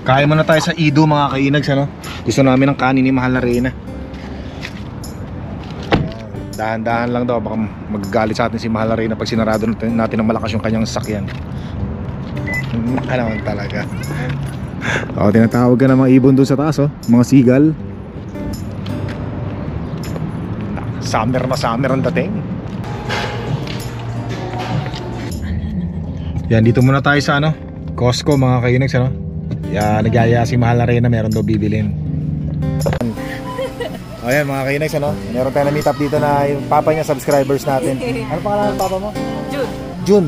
Kain muna tayo sa Ido mga kainags, ano? Gusto namin ng kanin ni Mahal na Reyna. Dahan-dahan lang daw, baka magagalit sa atin si Mahal na Reyna pag sinarado natin ng malakas yung kanyang sasakyan. Ano talaga. O, tinatawag ka ng mga ibon doon sa taas, oh. Mga seagull. Summer na summer ang dating. Yan, dito muna tayo sa ano, Costco mga kainags, ano? Yan, nagyaya si Mahal na Reyna, meron daw bibilin. Ayan mga kainags, ano? Meron tayo na meet up dito na yung papa niya, subscribers natin. Ano pangalan ng papa mo? June. June.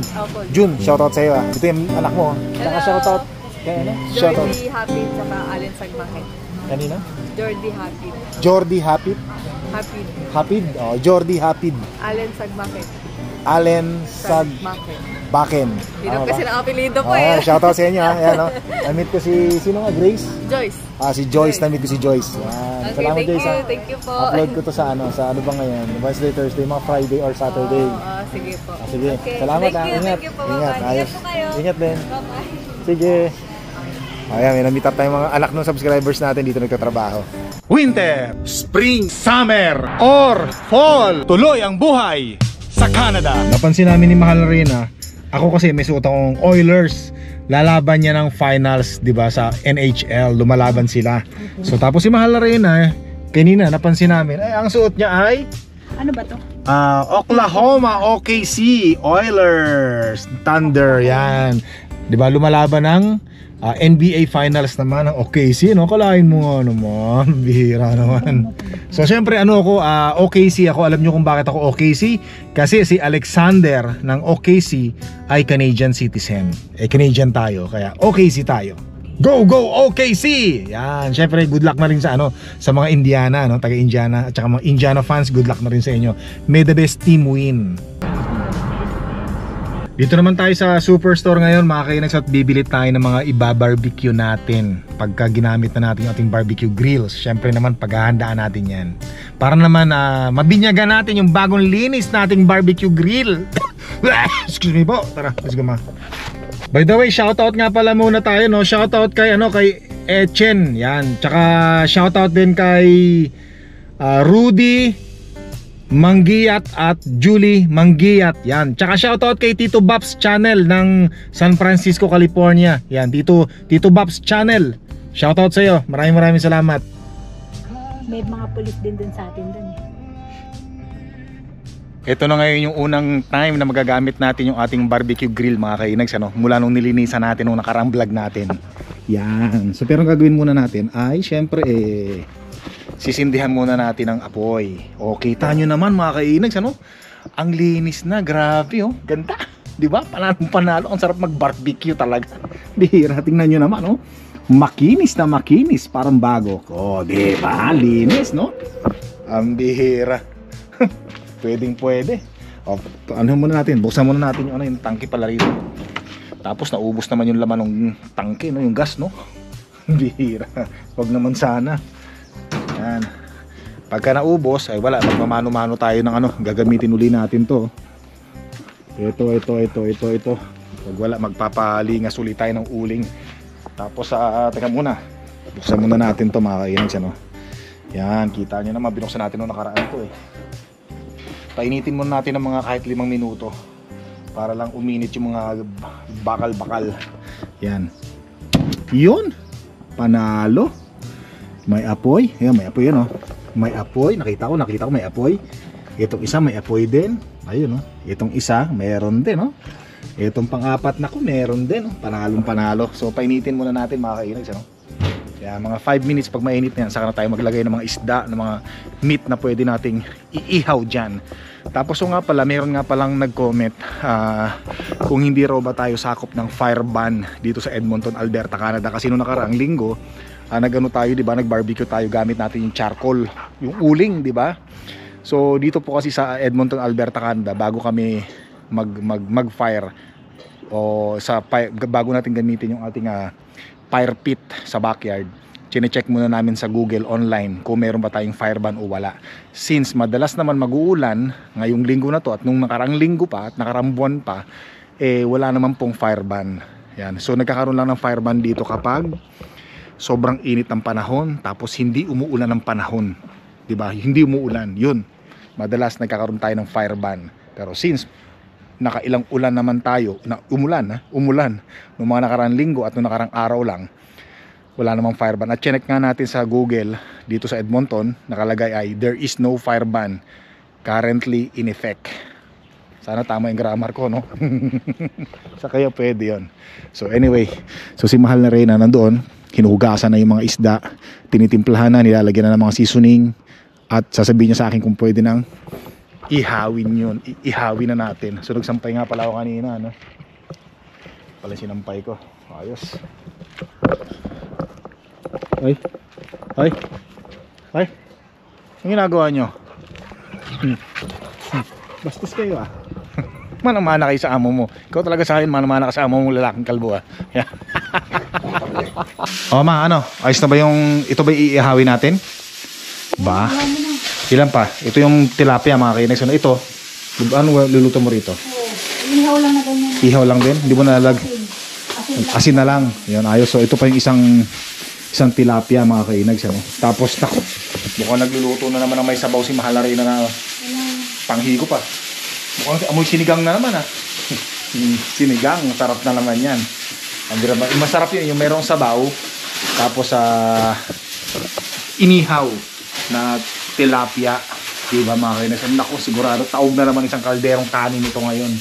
June, shoutout sa iyo ah. Ito yung anak mo. Saka shoutout kay ano? Jordi Hapid saka Allen Sagmakit. Kanina? Jordi Hapid. Jordi Hapid? Hapid. Hapid? Oh, Jordi Hapid. Allen Sagmakit. Allen Sagbaken. Yun ang kasi na-apelido ko eh. Shoutout sa inyo ha. Ayan, no? Na-meet ko si, sino nga? Grace? Joyce. Si Joyce. Na-meet ko si Joyce. Yan. Okay, Salamat Joyce ha. Thank you po. Upload ko to sa ano ba ngayon? Wednesday, Thursday, mga Friday or Saturday. Sige po. Sige. Okay. Salamat ha. Ingat. Thank you po. Ingat. Ayos. Ingat po kayo. Ingat din. Bye-bye. Sige. Ayan, may na-meet up tayong mga anak ng subscribers natin dito nagtatrabaho. Winter, Spring, Summer, or Fall. Tuloy ang buhay sa Canada. Napansin namin ni Mahal na Reyna, ako kasi may suot akong Oilers. Lalaban niya ng finals, 'di ba, sa NHL, lumalaban sila. So tapos si Mahal na Reyna, kanina napansin namin, ay ang suot niya ay Ano ba to? Oklahoma OKC Oilers Thunder, yan. 'Di ba, lumalaban ng NBA Finals naman ng OKC, no? Kalahin mo nga naman, bihira naman. So syempre ano ako, OKC ako. Alam nyo kung bakit ako OKC? Kasi si Alexander ng OKC ay Canadian citizen. Canadian tayo, kaya OKC tayo. Go OKC! Yan, syempre good luck na rin sa ano, sa mga Indiana, no? Taga Indiana at saka mga Indiana fans, good luck na rin sa inyo. May the best team win. Dito naman tayo sa Superstore ngayon mga kainags, at bibili tayo ng mga iba-barbecue natin pagka ginamit na natin yung ating barbecue grills. Syempre naman paghahandaan natin yan para naman mabinyagan natin yung bagong linis nating barbecue grill. Excuse me po. Tara, let's go ma. By the way, shoutout nga pala muna tayo, no? Shoutout kay kay Echen, yan. Tsaka shoutout din kay Rudy Manggiyat at Julie Manggiyat, yan. Tsaka shoutout kay Tito Babs Channel ng San Francisco, California. Yan, Tito Babs Channel. Shoutout sa iyo. Maraming salamat. May mga pulis din dun sa atin dun eh. Ito na ngayon yung unang time na magagamit natin yung ating barbecue grill mga kainags, ano? Mula nung nilinisan natin nung nakarang vlog natin. Yan. So pero ang gagawin muna natin ay syempre sisindihan muna natin ang apoy. O, kita nyo naman mga kainags, ano? Ang linis na, grabe oh. Ganda, di ba? Panalo. Ang sarap mag-barbecue talaga. Bihira, tingnan nyo naman, oh. Makinis na makinis, parang bago. Oh, di ba? Linis, no? Ang bihira. Pwede. O, ano muna natin? Buksan muna natin yung tangke pala rito. Tapos naubos naman yung laman ng tangke, no? Yung gas, no? Bihira. Wag naman sana. Yan. Pagka naubos ay wala, magmamano-mano tayo ng gagamitin uli natin to. Ito. Pag wala, magpapalingas uli tayo ng uling. Tapos teka muna, buksan muna natin to mga kainags, ano. Yan, kita nyo naman, binuksan natin nung nakaraan to eh. Painitin muna natin ng mga kahit 5 minuto para lang uminit yung mga bakal-bakal. Yan. Yun, panalo. May apoy. Ayan, may apoy yan, oh. May apoy. Nakita ko may apoy. Itong isa may apoy din. Ayun, oh. Itong isa meron din, oh. Itong pang-apat na ko meron din, oh. Panalong-panalo. So painitin muna natin mga kainags, ano. Kaya mga 5 minutes pag mainit na yan, saka na tayo maglagay ng mga isda, ng mga meat na pwede nating iihaw dyan. Tapos nga pala, meron nga palang nag-comment kung hindi raw ba tayo sakop ng fire ban dito sa Edmonton, Alberta, Canada. Kasi noong nakaraang linggo nagano tayo, di ba, nag-barbecue tayo gamit natin yung charcoal, yung uling, di ba? So dito po kasi sa Edmonton, Alberta, Canada, bago kami mag-fire o bago natin gamitin yung ating fire pit sa backyard, chine-check muna namin sa Google online kung meron ba tayong fire ban o wala. Since madalas naman mag-uulan ngayong linggo na to at nung nakarang linggo pa at nakarang buwan pa, wala naman pong fire ban. Yan. So nagkakaroon lang ng fire ban dito kapag sobrang init ng panahon, tapos hindi umuulan ng panahon. 'Di ba? Hindi umuulan. 'Yun. Madalas nagkakaroon tayo ng fire ban. Pero since nakailang ulan naman tayo, na umulan noong mga nakaraang linggo at noong nakaraang araw lang, wala namang fire ban. At check nga natin sa Google dito sa Edmonton, nakalagay ay there is no fire ban currently in effect. Sana tama yung grammar ko, no? Sa kaya pwede yun. So anyway, so si Mahal na Reyna nandoon, hinugasan na yung mga isda, tinitimplahan na, nilalagyan na ng mga seasoning, at sasabihin niya sa akin kung pwede nang ihawin yun. Ihawin na natin. So nagsampay nga pala ako kanina, no? Pala sinampay ko. Ayos. Ay. Ang ginagawa nyo? Bastos kayo, ah. Manamana kayo sa amo mo. Ikaw talaga sa akin, manamana ka sa amo mong lalaking kalbo, ah. O ma, ano? Ayos na ba yung, ito ba iihawin natin? Ba? Ilan pa? Ito yung tilapia, mga kainex. Ano ito? Ano luluto mo rito? Ihaw lang na ganyan. Ihaw lang din? Hindi mo nalag? Asin na lang. Yan, ayos. So ito pa yung isang tilapia, mga kainags, ano? Tapos mukhang nagluluto na naman ng may sabaw si Mahal na Reyna na panghigo pa. Mukhang amoy sinigang na naman, ah. Sinigang, sarap na naman yan. Masarap yun, yung merong sabaw, tapos inihaw na tilapia, diba mga kainags? Naku, sigurado taob na naman isang kalderong kanin ito ngayon.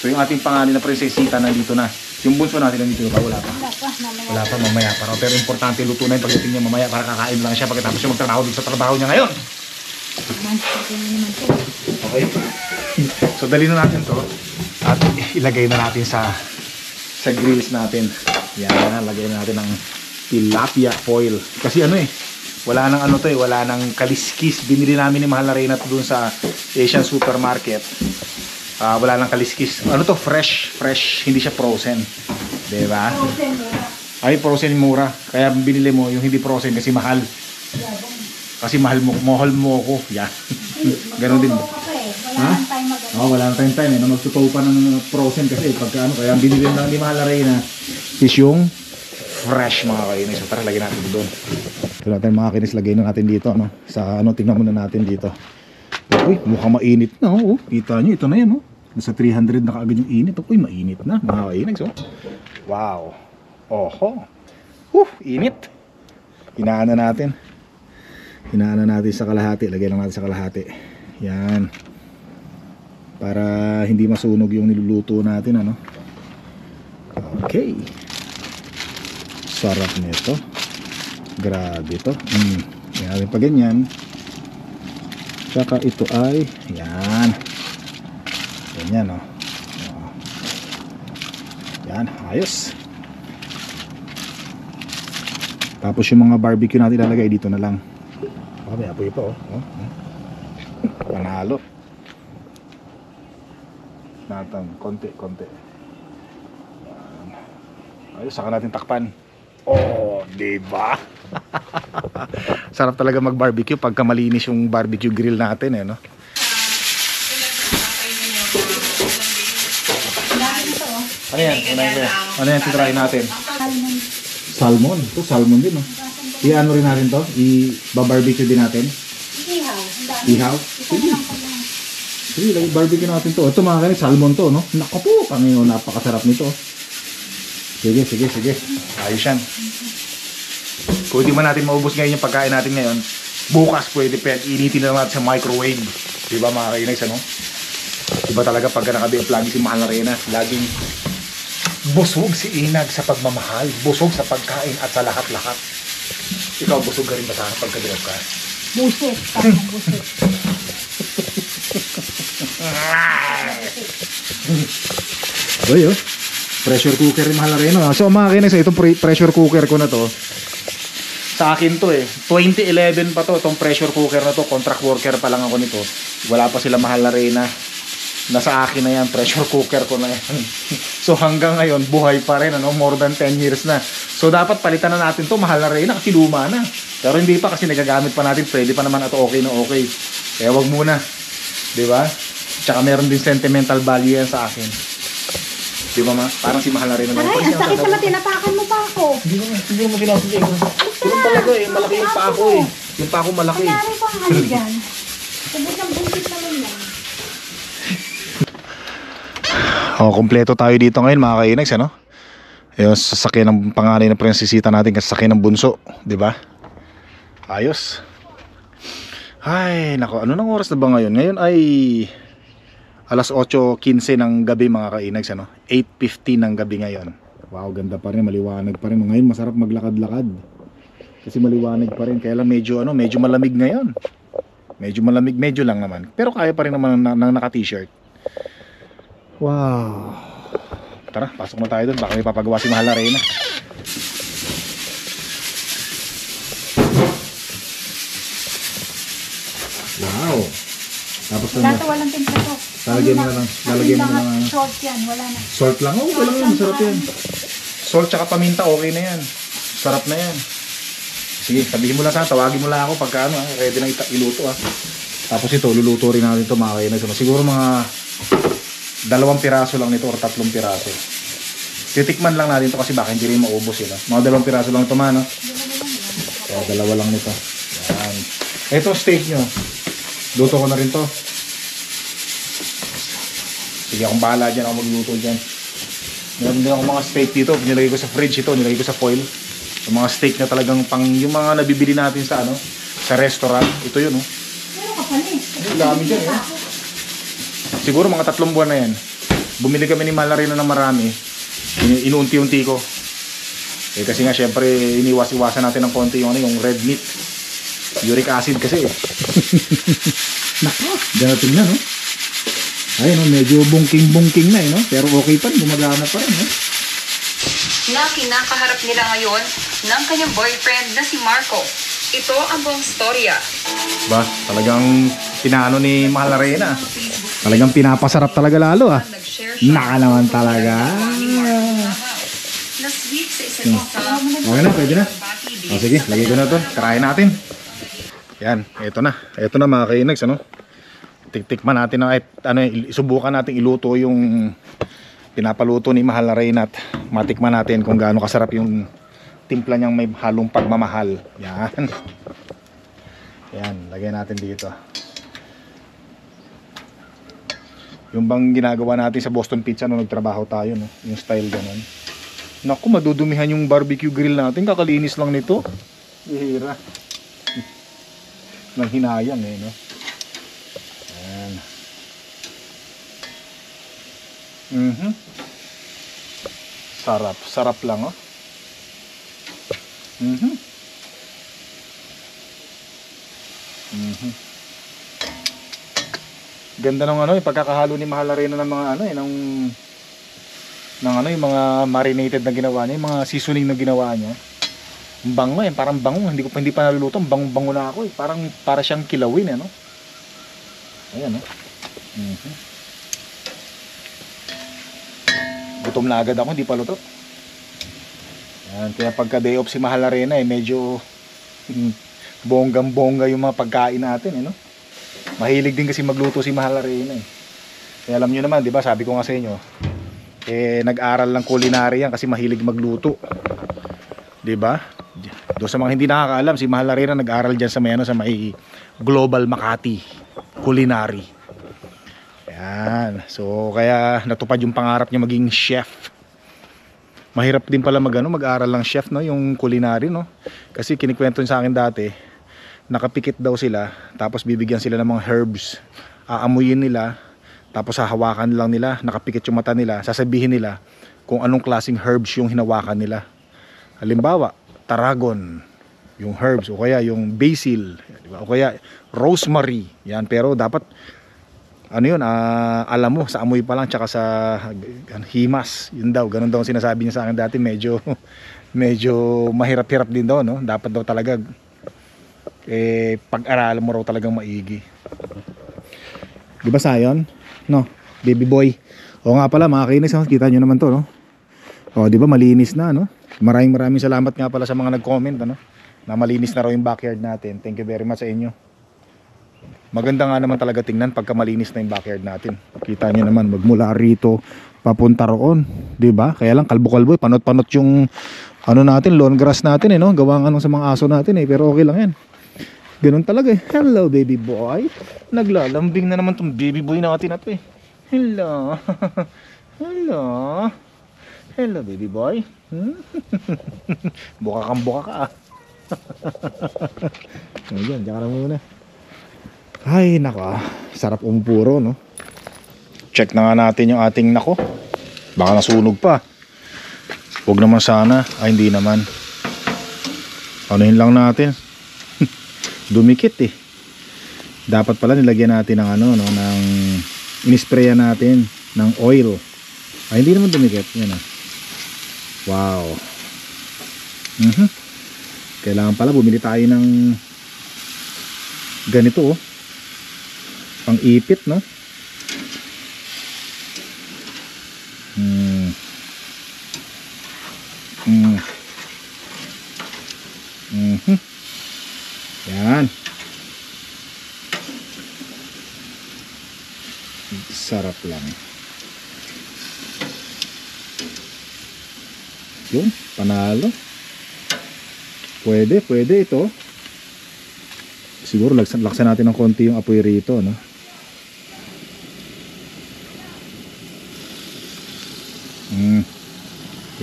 So yung ating pangalan na prinsesita nandito na. Yung bunso natin nandito ba? Wala pa. Wala pa, mamaya pa. Pero importante luto na yung pagdating niya mamaya para kakain lang siya pagkatapos siya magtrabaho dito sa trabaho niya ngayon. Okay. So dali na natin to at ilagay na natin sa grills natin. Yan, lagay na natin ng tilapia foil. Kasi ano wala nang ano to wala nang kaliskis. Binili namin ni Mahal na Reyna doon sa Asian supermarket. Wala nang kaliskis. Ano to? Fresh, hindi siya frozen. Diba? Ay, frozen mura. Kaya binili mo yung hindi frozen kasi mahal. Kasi mahal mo ako. Yan. Ganon din. Ha? Wala nang time na magtutuwa pa ng frozen kasi pagka ano, kaya binili lang ni Mahal na Reyna is yung fresh, mga kainis. So tara, lagyan natin doon. Ito natin mga kainis, lagay na natin dito, no? Sa ano, tingnan muna natin dito. Uy, mukhang mainit na, oh. Kita nyo, ito na yan, oh. Nasa 300 na kaagad yung init. Uy, mainit na, mga kainis, oh. Wow. Oho. Init. Hinaan na natin sa kalahati. Lagay lang natin sa kalahati. Yan. Para hindi masunog yung niluluto natin, ano. Okay. Sarap nito. Grabe to. Yan pa ganyan. Saka ito ay yan. Ganyan, oh. Yan, ayos. Tapos yung mga barbecue natin ilalagay dito na lang. May apoy pa, oh. Panalo. Konti. Ayos, saka natin takpan. Oh, diba? Sarap talaga mag-barbecue pagka malinis yung barbecue grill natin, no? Ano yan? Ano yan titry natin? Salmon. Ito, salmon din, no? I-ano rin natin to? I-barbecue din natin? Ihaw? Sige, barbecue natin to. Ito mga kanil, salmon to, no? Naku po, Panginoon, napakasarap nito. Sige. Ayos yan. Kung hindi man natin maubos ngayon yung pagkain natin ngayon, bukas pwede pa yan. Initin na natin sa microwave. Diba mga kainags, ano? Diba talaga pagka nakabiap lagi si Mahal na Reyna, laging busog si Inag sa pagmamahal, busog sa pagkain at sa lahat-lahat. Ikaw busog ka rin ba sa pagkabiap ka? Buset. Boy, oh. Pressure cooker rin Mahal na Reyna. So mga kainags, itong pressure cooker ko na to, sa akin to 2011 pa to, itong pressure cooker na to. Contract worker pa lang ako nito. Wala pa sila Mahal na Reyna. Nasa akin na yan, pressure cooker ko na yan. So hanggang ngayon, buhay pa rin, ano? More than 10 years na. So dapat palitan na natin to, Mahal na Reyna, kasi luma na. Pero hindi pa kasi nagagamit pa natin, pwede pa naman ito okay na okay. Kaya wag muna. Diba? Tsaka meron din sentimental value yan sa akin. Diba ma? Parang si Mahal na Reyna. Aray, ang sakit naman, tinapakan mo pa ako. Hindi mo sinasadya. Ganun talaga eh. Malaki yung pako eh. Yung pako malaki. Kunyari ko ang ano dyan. Sabot ng buntis naman yan. Kompleto tayo dito ngayon mga kainags, ano? Yung sasakyan ng panganay na prinsesita natin kasi sasakyan ng bunso, di ba? Ayos. Ay, nako, ano nang oras na ba ngayon? Ngayon ay alas 8:15 ng gabi mga kainags, ano? 8:15 ng gabi ngayon. Wow, ganda pa rin, maliwanag pa rin. Ngayon masarap maglakad-lakad. Kasi maliwanag pa rin, kaya lang medyo malamig ngayon. Medyo malamig, medyo lang naman. Pero kaya pa rin naman ng naka-t-shirt. Wow. Tara, pasok na tayo doon. Baka may papagawa si Mahal Arena. Wow. Tapos Wala to, walang timpla to. Lalagyan mo na lang. Lalagyan mo na lang. Salt yan, wala na. Salt lang. Oh, wala yan. Masarap yan. Salt tsaka paminta, okay na yan. Sarap na yan. Sige, sabihin mo lang sana. Tawagin mo lang ako pagka ready na iluto Tapos ito, luluto rin natin ito mga kainan. Siguro mga 2 piraso lang nito or 3 piraso. Titikman lang natin ito kasi baka hindi rin maubos yun. Mga 2 piraso lang ito man. Kaya 2 lang nito. Yan. Ito steak nyo. Luto ko na rin to. Sige akong bahala dyan. Ako magluto dyan. Meron din ako mga steak dito. Nilagay ko sa fridge ito. Nilagay ko sa foil. Yung mga steak na talagang pang yung mga nabibili natin sa sa restaurant. Ito yun Meron ka pala eh. Ang dami dyan Siguro mga 3 buwan na yan. Bumili kami ni Mahal Arena ng marami. Inuunti-unti ko. Kasi nga syempre iniwas-iwasan natin ng konti yung red meat. Uric acid kasi Nako, darating na Ayun medyo bungking-bungking na pero okay pa rin, gumagana pa rin Na kinakaharap nila ngayon ng kanyang boyfriend na si Marco. Ito ang buong storya. Ba, talagang pinaano ni Mahal Arena. Talagang pinapasarap talaga lalo Naka naman talaga. Na sweet sa isa't isa. Okay na, pwede na. Sige, lagay ko na ito. Tarayin natin. Yan, ito na. Ito na mga kainags, Tiktikman natin na subukan natin iluto yung pinapaluto ni Mahal Arena at matikman natin kung gaano kasarap yung timpla niyang may halong pagmamahal. Yan. Yan, lagay natin dito. Yung bang ginagawa natin sa Boston Pizza nung nagtrabaho tayo, yung style ganun. Naku, madudumihan yung barbecue grill natin. Kakalinis lang nito. Hihira. Nang hinayang Ayan. Sarap. Sarap lang Ganda ng pagkakahalo ni Mahal Arena ng mga yung mga marinated na ginawa niya, yung mga seasoning na ginawa niya. Ang bango parang bango, hindi pa naluluto, bango na ako para siyang kilawin Ayan Gutom na agad ako, hindi pa luto. Ayan, kaya pagka day off si Mahal Arena medyo bonggang-bongga yung mga pagkain natin Mahilig din kasi magluto si Mahal Arena Kaya alam nyo naman, di ba? Sabi ko nga sa inyo, nag-aral lang culinary yan kasi mahilig magluto. Di ba? Doon sa mga hindi nakakaalam, si Mahal Arena nag-aral diyan sa may Global Makati Culinary. Yan. So kaya natupad yung pangarap niya maging chef. Mahirap din pala mag-aral lang chef yung culinary Kasi kinikwento sa akin dati, nakapikit daw sila, tapos bibigyan sila ng mga herbs. Aamuyin nila, tapos hahawakan lang nila, nakapikit yung mata nila, sasabihin nila kung anong klaseng herbs yung hinawakan nila. Halimbawa, tarragon, yung herbs, o kaya yung basil, o kaya rosemary. Yan, pero dapat alam mo sa amoy pa lang, tsaka sa himas. Yun daw, ganun daw ang sinasabi niya sa akin dati. Medyo mahirap-hirap din daw, dapat daw talaga pag-aralan mo raw talagang maigi. Di ba Sayon? Baby boy. O nga pala mga kainis, kita nyo naman to O di ba malinis na Maraming salamat nga pala sa mga nag-comment na malinis na raw yung backyard natin. Thank you very much sa inyo. Maganda nga naman talaga tingnan pagka malinis na yung backyard natin. Kita nyo naman, magmula rito papunta roon, di ba? Kaya lang kalbo-kalbo, panot-panot yung ano natin, lawn grass natin no? Gawa nga nung sa mga aso natin pero okay lang yan. Ganun talaga Hello baby boy. Naglalambing na naman tong baby boy natin na to Hello. Hello. Hello baby boy. Buka kang buka ka Ayan, diyan ka na muna. Ay nako, sarap umpuro no. Check na nga natin yung ating nako. Baka nasunog pa. Huwag naman sana. Ay hindi naman. Anuhin lang natin. Dumikit Dapat pala nilagyan natin ng ano no, ng inisprayan natin ng oil. Ay hindi naman dumikit. Yan Wow. Kailangan pala bumili tayo ng ganito pang ipit no. Yan. Sarap lang. Yun, panalo. Pwede ito. Siguro laksan natin ng konti yung apoy rito, no?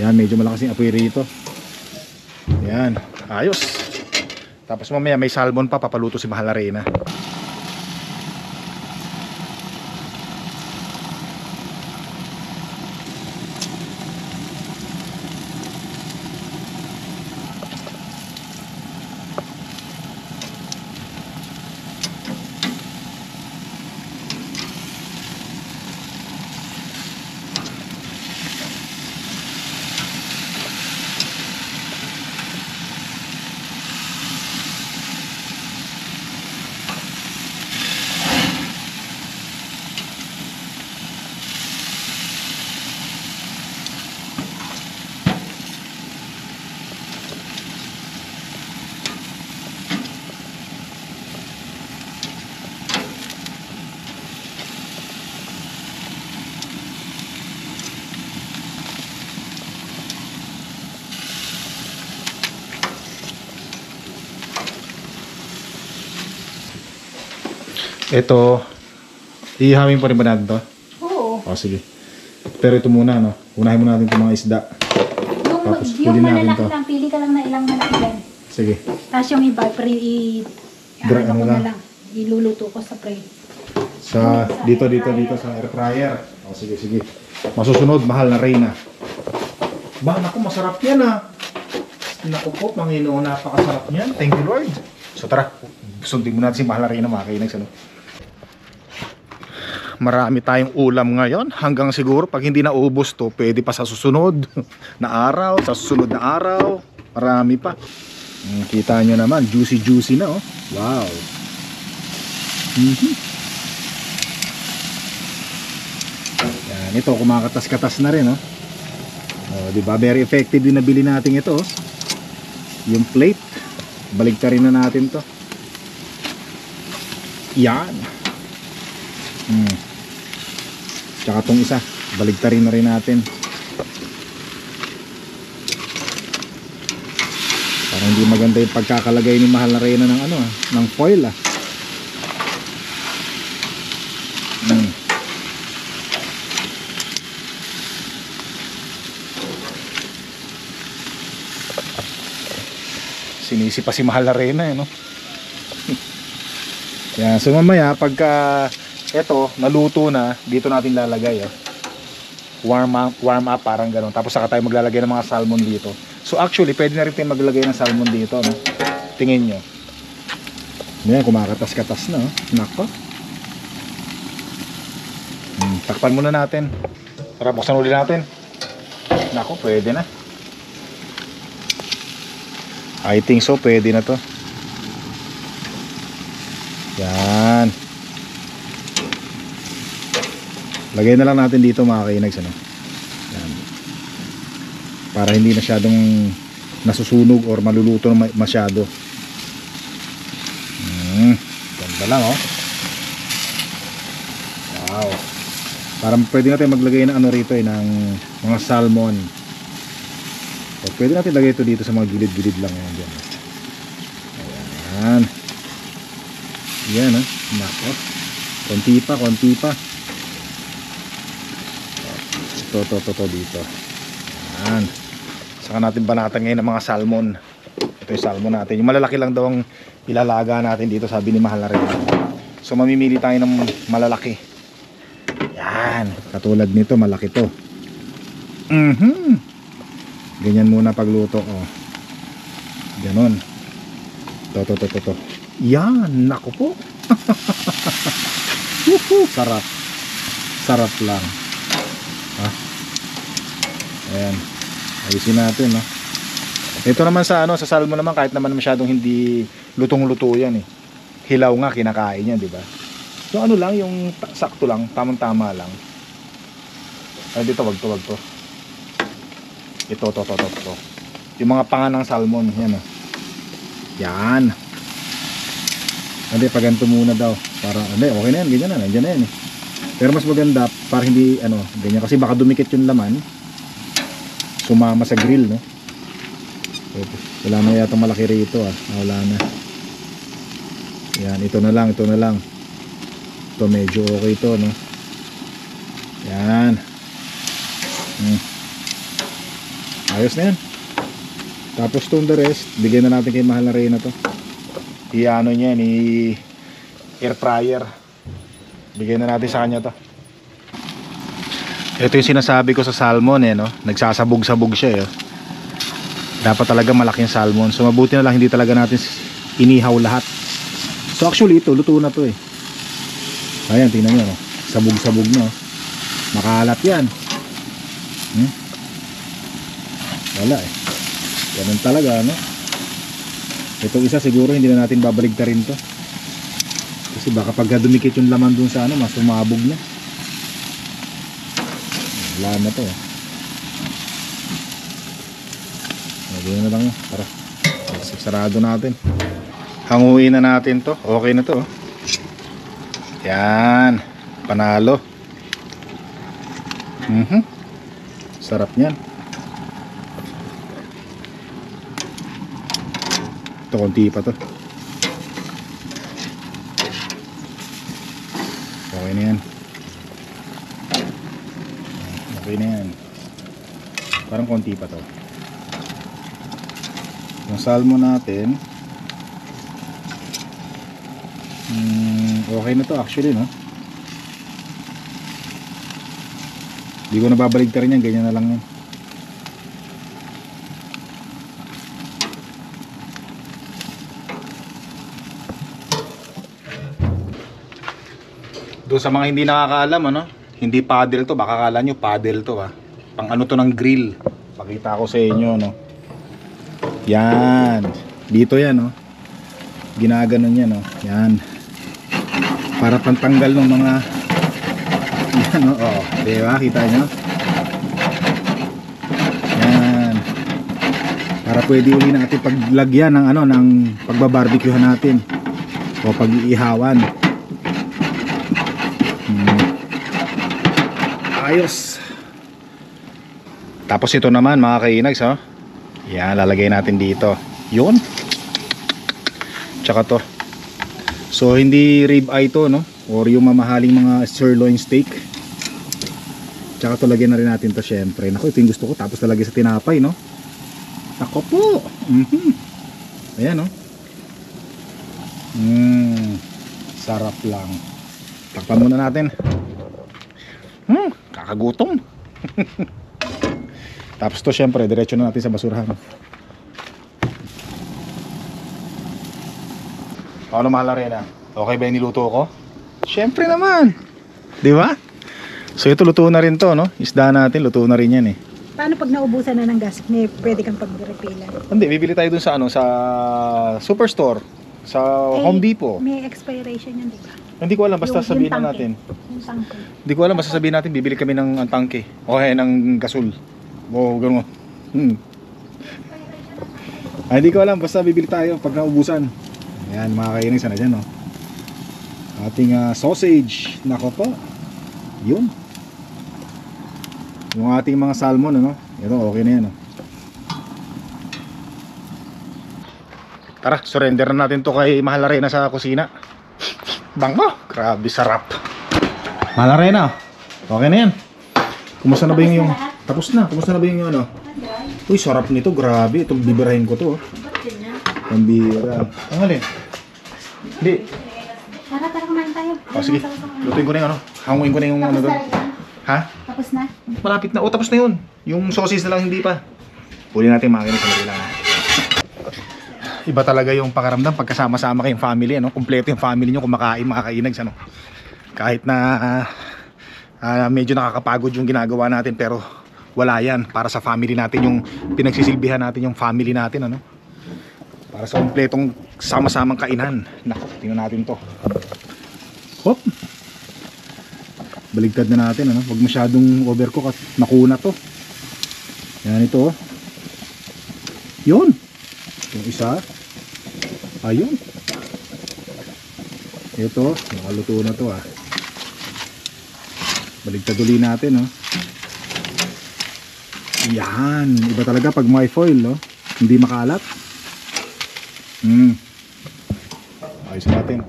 Yan, medyo malakas yung apoy rito. Yan, ayos. Tapos mamaya may salmon pa, papaluto si Mahal na Reyna. Ito, ihamin pa rin ba natin to? Oo. O sige. Pero ito muna, no? Unahin muna natin itong mga isda. Tapos Yung pwede natin malalaki to. lang, pili ka lang na ilang malaki yan. Sige. Tapos yung iba, Dry, ano ano ko lang? na lang. Iluluto ko sa pre. Dito sa air fryer. O sige. Masusunod, Mahal na Reyna. Ba, naku, masarap yan Naku po, Panginoon, napakasarap niyan. Thank you Lord. So tara, sundin mo natin si Mahal na Reyna, mga kainags, ano? Marami tayong ulam ngayon. Hanggang siguro pag hindi na ubos to, pwede pa sa susunod na araw, sa susunod na araw. Marami pa. Kita nyo naman, juicy na Wow. Yan, ito kumakatas-katas na rin diba? Very effective yung nabili natin ito Yung plate, baligtarin na natin to. Yan. Tsaka tong isa, baligtarin na rin natin. Para hindi maganda yung pagkakalagay ni Mahal na Reyna ng ng foil Sinisi pa si Mahal na Reyna no? Yan, so mamaya pagka eto naluto na, dito natin lalagay warm up parang gano'n. Tapos saka tayo maglalagay ng mga salmon dito. So actually pwede na rin tayo maglagay ng salmon dito Tingin nyo. Yan, kumakatas-katas na Nako. Takpan muna natin. Tara, buksan ulit natin. Nako, pwede na. I think so, pwede na to. Yan. Lagay na lang natin dito, mga kainags, Yan. Para hindi masyadong nasusunog or maluluto na masyado. Ganda lang Wow. Para pwede natin maglagay ng rito ng mga salmon. Pwede natin lagay ito dito sa mga gilid-gilid lang yan dyan. Ayan. Yan ha. Nako. Konti pa, konti pa. Ito dito. Ayan. Saka natin banatan ngayon ng mga salmon. Ito yung salmon natin. Yung malalaki lang daw ang ilalaga natin dito, sabi ni Mahal na rin. So mamimili tayo ng malalaki. Yan. Katulad nito, malaki to. Ganyan muna pagluto. Oh. Ganon. To. Yan. Naku po. Sarap. Sarap lang. Ha? Ayan. Ayusin natin, no? Ito naman sa sa salmon naman, kahit naman masyadong hindi lutong-luto yan eh. Hilaw nga kinakain yan, di ba? So ano lang, yung sakto lang, tamang-tama lang. Ay dito, wag to. Ito. Yung mga panga ng salmon, yan oh. Yan. Hindi, paganto muna daw. Para, hindi, okay na yan, ganyan na, nandiyan na yan eh. Pero mas maganda, para hindi, ganyan. Kasi baka dumikit yung laman. Sumama sa grill, no? Wala na yata malaki rito ah. Wala na. Yan, ito na lang. Ito medyo okay ito, no? Yan. Ayos na yan. Tapos itong the rest, bigyan na natin kay Mahal na Reyna to. I-ano niya, air fryer. Bigyan na natin sa kanya to. Ito yung sinasabi ko sa salmon no? Nagsasabog-sabog siya Dapat talaga malaking salmon. So mabuti na lang hindi talaga natin inihaw lahat. So actually ito, luto na to Ayan, tingnan nyo sabog-sabog na makalat yan. Wala ganun talaga Itong isa siguro hindi na natin babaligtarin to. Kasi baka pagka dumikit yung laman dun sa mas sumabog na. Wala na to Gawin na lang para sarado natin. Hanguin na natin to. Okay na to Yan. Panalo. Sarap niyan. Ito konti pa to. Okay na yan. Okay na yan. Parang konti pa to. Yung salmon natin okay na to actually Hindi ko nababaligtarin yan, ganyan na lang yan. Doon sa mga hindi nakakaalam hindi paddle to, baka akala nyo paddle to pang to ng grill. Pakita ko sa inyo Yan. Dito yan ginaganon yan Yan. Para pantanggal ng mga yan diba? Kita nyo? Yan. Para pwede uli natin paglagyan ng ng pagbabarbecuehan natin o pag-iihawan. Ayos. Tapos ito naman mga kainags yan, lalagay natin dito. Yun. Tsaka to. So hindi rib eye to or yung mamahaling mga sirloin steak. Tsaka to lagyan na rin natin to syempre. Naku, ito yung gusto ko. Tapos lalagay sa tinapay Nako po. Ayan sarap lang. Takpan muna natin. Kakagutom. Tapos to syempre diretso na natin sa basurahan. Paano Mahal na Reyna? Okay ba yung niluto ko? Syempre naman. Di ba? So ito luto na rin to Isda natin luto na rin yan Paano pag naubusan na ng gas? Pwede kang pag-refill? Hindi, bibili tayo dun sa sa Superstore, sa Home Depot. May expiration yan, di ba? Hindi ko alam, basta sabihin na natin. Yung tangke. Hindi ko alam, basta sabihin natin bibili kami ng tangke o ng gasol. O gano'n. Hindi ko alam, basta bibili tayo pag naubusan. Ayan, mga kainis na dyan ating sausage. Nako po. Yun. Yung ating mga salmon ito okay na yan Tara, surrender na natin to kay Mahal Arena sa kusina. Bango, grabe sarap. Mahal Arena, okay na yan. Kumusta na ba yung tapos na, kumusta na ba yung ano? Uy, sarap nito, grabe. Itong bibirahin ko to. Ang bira. Ang halin? Hindi. Tara, kumain tayo. O sige, lutuin ko na yung ano. Hanguin ko na yung ano doon. Ha? Tapos na. Malapit na. O, tapos na yun. Yung sauces na lang hindi pa. Huli natin makina sa Manila. Iba talaga yung pakaramdam pagkasama-sama kayong family, ano? Kumpleto yung family nyo kumakain, mga kainags, ano? Kahit na medyo nakakapagod yung ginagawa natin, pero wala yan. Para sa family natin, yung pinagsisilbihan natin yung family natin, ano? Para sa kumpletong sama-samang kainan. Naku, tingnan natin to. Hop! Baligtad na natin, ano? Huwag masyadong overcook at nakuna to. Yan ito, oh. Yun! Yung isa. Ayun. Ito, nakaluto na to, ah. Baligtad uli natin, oh. Yan. Iba talaga pag may foil, no? Hindi makalat. Ayos natin.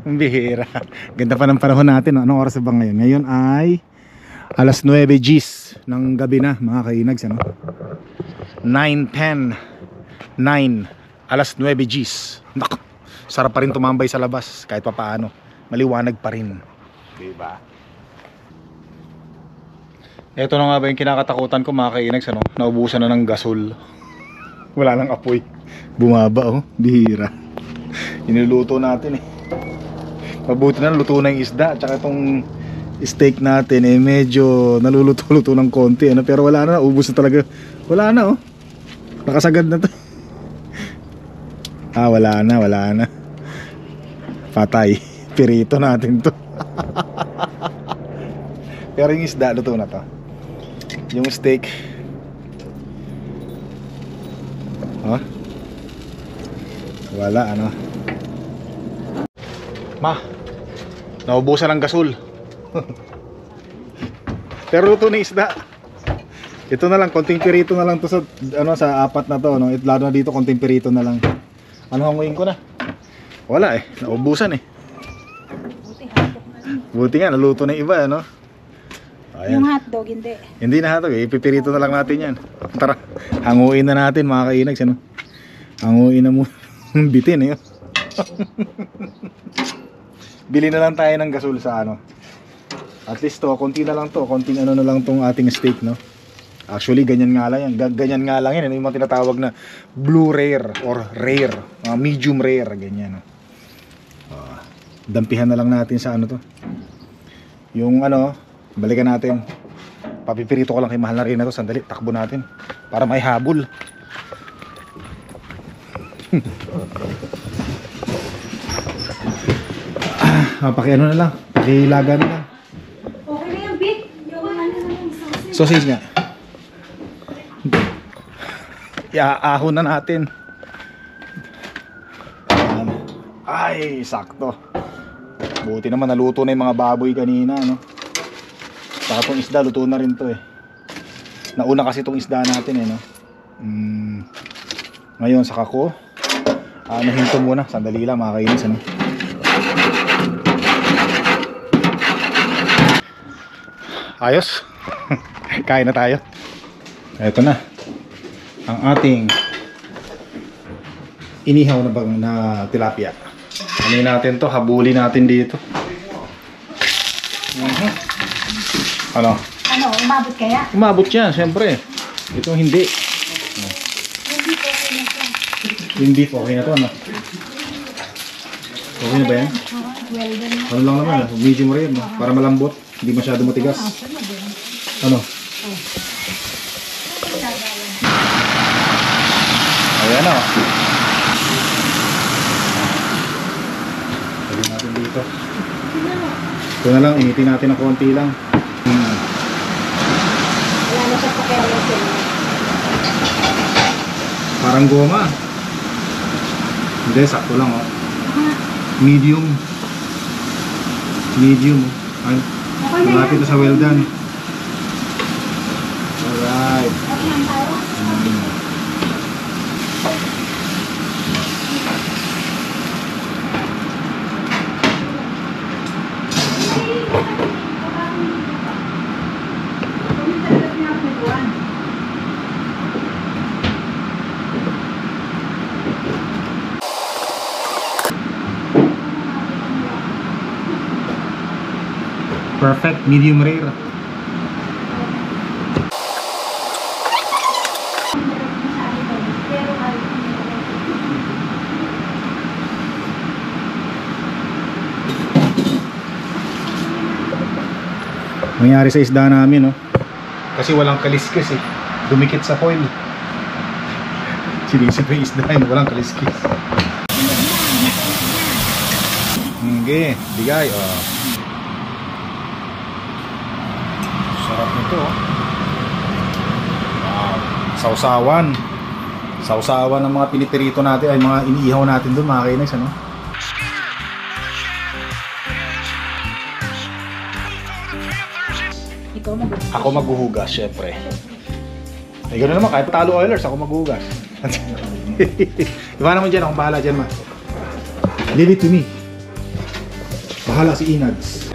Ang bihira. Ganda pa ng panahon natin, no? Anong oras ba ngayon? Ngayon ay alas 9 Gs ng gabi na, mga kainags, ano? 9:10 9 alas 9 Gs. Naku, sarap pa rin tumambay sa labas kahit pa paano. Maliwanag pa rin, diba? Ito na nga ba yung kinakatakutan ko, mga kainags, ano? Naubusan na ng gasol. Wala nang apoy. Bumaba, oh. Bihira. Inuluto natin, eh. Mabuti na luto na yung isda. Tsaka itong steak natin, eh, medyo naluluto-luto ng konti, ano? Pero wala na, ubos na talaga. Wala na, oh. Nakasagad na to. Wala na. Patay. Pirito natin to. Pero yung isda, luto na to. Yung steak, oh, wala, ano. Ma, naubusan ng gasol. Pero luto na isda. Ito na lang, konting pirito na lang to sa ano, sa apat na to, no? Lalo na dito, konting pirito na lang. Ano hanguin ko na? Wala, eh, naubusan, eh. Buti nga naluto na iba, ano. Ayan. Yung hotdog, hindi. Hindi na hotdog, eh. Ipipirito na lang natin yan. Tara, hanguin na natin, mga kainags, ano. Hanguin na muna. Bitin, eh. Bili na lang tayo ng gasol sa ano. At least to, konti na lang to, konting ano na lang tong ating steak, no. Actually, ganyan nga lang yan. Ganyan nga lang yan. Ano yung mga tinatawag na blue rare or rare, medium rare, ganyan, no. Dampihan na lang natin sa ano to. Yung ano, balikan natin. Papipirito ko lang kay Mahal Arena to. Sandali, takbo natin para may habol. Pakiano na lang, pakilaga na lang. Okay na yung big. Yung ano na lang, Sausage nga. Iaahon na natin. Ayan. Ay, sakto. Buti naman naluto na yung mga baboy kanina, no? Saka itong isda, luto na rin to, eh. Nauna kasi itong isda natin, eh, no? Ngayon, saka ko nahinto muna, sandali lang, mga kainis, ano? Ayos. Kain na tayo. Ito na ang ating inihaw na tilapia. Ano natin to, habuli natin dito. Ano? Ano, umabot kaya? Umabot yan, syempre. Ito hindi. Yung beef okay na to, ano? Okay na ba yan? Well done. Ano lang naman, medium rare, no? Para malambot, hindi masyado matigas. Ano? Ayan, o. Lagyan natin dito. Ito na lang, initin natin ng konti lang. Wala na sa pakialam sila. Parang goma. Hindi, sakto lang, o. Medium. Medium, o. Ay, malapit na sa well done. Alright. Okay lang tayo. Perfect medium rare. Nangyari sa isda namin, no? Kasi walang kaliskis eh. Dumikit sa foil. Sinisip yung isda yun, walang kaliskis. Okay, bigay. Sarap nito. Wow. Sausawan. Sausawan ng mga pinipirito natin, ay mga iniihaw natin doon, mga kainis, ano? Ikaw mag- Ako maghuhugas, syempre. Eh, gano'n naman, kahit talo oilers, ako maghuhugas. Iba naman dyan, akong bahala dyan, ma. Leave it to me. Bahala si Inads.